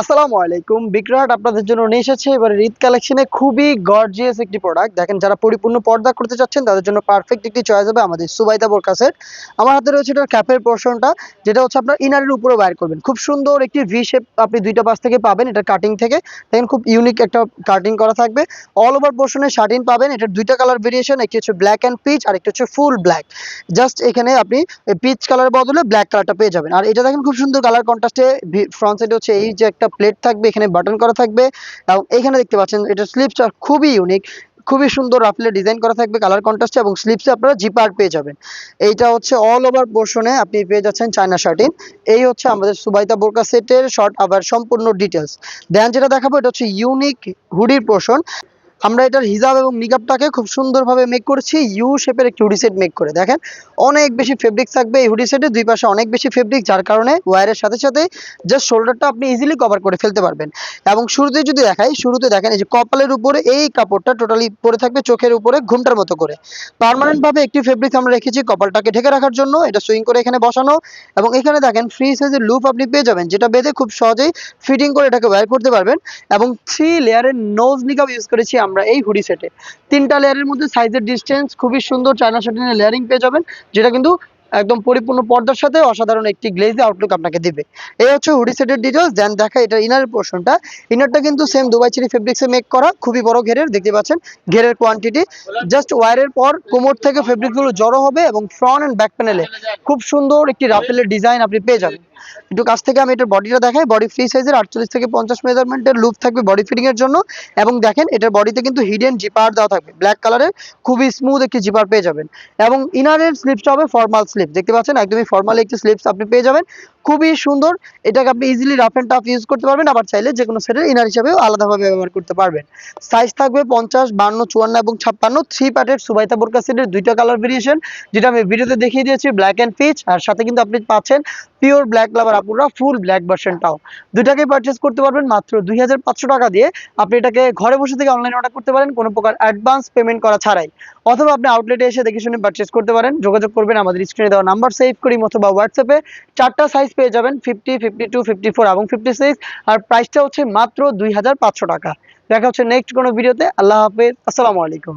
আসসালামু আলাইকুম। বিক্রয়হাট আপনাদের জন্য নিয়ে এসেছে এবারে ঈদ কালেকশনে খুবই গর্জিয়াস একটি প্রোডাক্ট। দেখেন, যারা পরিপূর্ণ পর্দা করতে চাচ্ছেন তাদের জন্য পারফেক্ট একটি চয়েস হবে আমাদের সুবাইদা বোরকা সেট। আমার হাতে রয়েছে এটার ক্যাপের পোর্শনটা, যেটা হচ্ছে আপনার ইনারের উপরে ওয়্যার করবেন। খুব সুন্দর একটি ভি শেপ আপনি দুইটা পাশ থেকে পাবেন এটা কাটিং থেকে। দেখেন, খুব ইউনিক একটা কাটিং করা থাকবে। অল ওভার পোর্শনে শার্টিন পাবেন। এটার দুইটা কালার ভেরিয়েশন, একটি হচ্ছে ব্ল্যাক অ্যান্ড পিচ আর একটি হচ্ছে ফুল ব্ল্যাক। জাস্ট এখানে আপনি পিচ কালার বদলে ব্ল্যাক কালারটা পেয়ে যাবেন। আর এটা দেখেন, খুব সুন্দর কালার কন্ট্রাস্টে। ফ্রন্ট সাইডে হচ্ছে এই যে একটা প্লেট থাকবে, এখানে বাটন করা থাকবে এবং এখানে দেখতে পাচ্ছেন এটা স্লিপসটা খুবই ইউনিক, খুবই সুন্দর রাফলে ডিজাইন করা থাকবে কালার কন্ট্রাস্টে, এবং স্লিপসে আপনারা জিপার পেয়ে যাবেন। এইটা হচ্ছে অল ওভার পোর্শনে আপনি পেয়ে যাচ্ছেন চায়না শার্টিন। এই হচ্ছে আমাদের সুবাইতা বোরকা সেটের শর্ট আবার সম্পূর্ণ ডিটেলস। দেন যেটা দেখাবো এটা হচ্ছে ইউনিক হুডির পোর্শন। আমরা এটার হিজাব এবং নিকাবটাকে খুব সুন্দরভাবে মেক করেছি ইউ শেপের একটি হুডি সেট মেক করে। দেখেন, অনেক বেশি ফেব্রিক থাকবে এই হুডি সেটে, দুই পাশে অনেক বেশি ফেব্রিক, যার কারণে ওয়্যারের সাথে সাথে জাস্ট শোল্ডারটা আপনি ইজিলি কভার করে ফেলতে পারবেন। এবং শুরুতে যদি দেখাই, শুরুতে দেখেন এই যে কপালের উপরে এই কাপড়টা টোটালি পরে থাকবে চোখের উপরে ঘুমটার মতো করে। পার্মানেন্ট ভাবে একটি ফেব্রিক আমরা রেখেছি কপালটাকে ঢেকে রাখার জন্য, এটা সুইং করে এখানে বসানো। এবং এখানে দেখেন ফ্রি সাইজের লুপ আপনি পেয়ে যাবেন, যেটা বেঁধে খুব সহজেই ফিটিং করে এটাকে ওয়্যার করতে পারবেন। এবং 3 লেয়ারের নোজ নিকাব ইউজ করেছি আমরা এই হুডি সেটে। 3টা লেয়ারের মধ্যে সাইজের ডিসটেন্স খুবই সুন্দর চায়না শার্টিনের লেয়ারিং পেয়ে যাবেন, যেটা কিন্তু একদম পরিপূর্ণ পর্দার সাথে অসাধারণ একটি গ্লেজি আউটলুক আপনাকে দিবে। এই হচ্ছে হুডি সেটের ডিটেলস। দেন দেখা এটা ইনারের পোর্শনটা। ইনারটা কিন্তু সেম দুবাই চেরি ফেব্রিক্সে মেক করা, খুবই বড় ঘেরের, দেখতে পাচ্ছেন ঘেরের কোয়ান্টিটি। জাস্ট ওয়্যারের পর কোমর থেকে ফেব্রিকগুলো জড়ো হবে এবং ফ্রন্ট এন্ড ব্যাক প্যানেলে খুব সুন্দর একটি রাফেলের ডিজাইন আপনি পেয়ে যাবেন। একটু কাছ থেকে আমি এটার বডিটা দেখাই। বডি ফ্রি সাইজের 48 থেকে 50 মেজারমেন্টের লুপ থাকবে বডি ফিটিং এর জন্য। এবং দেখেন এটার বডিতে কিন্তু হিডেন জিপার দেওয়া থাকবে ব্ল্যাক কালারের, খুবই স্মুথ একটি জিপার পেয়ে যাবেন। এবং ইনারের স্লিপসটা হবে ফর্মাল স্লিপ, দেখতে পাচ্ছেন একদমই ফর্মাল একটি স্লিপস আপনি পেয়ে যাবেন, খুবই সুন্দর। এটাকে আপনি easily rough and tough use করতে পারবেন, আবার চাইলে যে কোনো সেটের ইনার হিসাবেও আলাদাভাবে ব্যবহার করতে পারবেন। সাইজ থাকবে 50, 52, 54 এবং 56। 3 পার্টের সুবাইতা বোরকা সেটের দুইটা কালার ভেরিয়েশন, যেটা আমি ভিডিওতে দেখিয়ে দিয়েছি, ব্ল্যাক এন্ড পিচ। আর সাথে কিন্তু আপনি পাচ্ছেন পিওর ব্ল্যাক লাভার আপুরা ফুল ব্ল্যাক ভার্সনটাও। দুটাকে পারচেজ করতে পারবেন মাত্র 2500 টাকা দিয়ে। আপনি এটাকে ঘরে বসে থেকে অনলাইনে অর্ডার করতে পারেন কোনো প্রকার অ্যাডভান্স পেমেন্ট করা ছাড়াই, অথবা আপনি আউটলেটে এসে দেখে শুনে পারচেজ করতে পারেন। যোগাযোগ করবেন আমাদের স্ক্রিনে দেওয়া নাম্বার সেভ করি অথবা হোয়াটসঅ্যাপে। 4টা সাইজ পেয়ে যাবেন, 50, 52, 54 এবং 56। আর প্রাইসটা হচ্ছে মাত্র 2500 টাকা। দেখা হচ্ছে নেক্সট কোনো ভিডিওতে। আল্লাহ হাফেজ, আসসালামু আলাইকুম।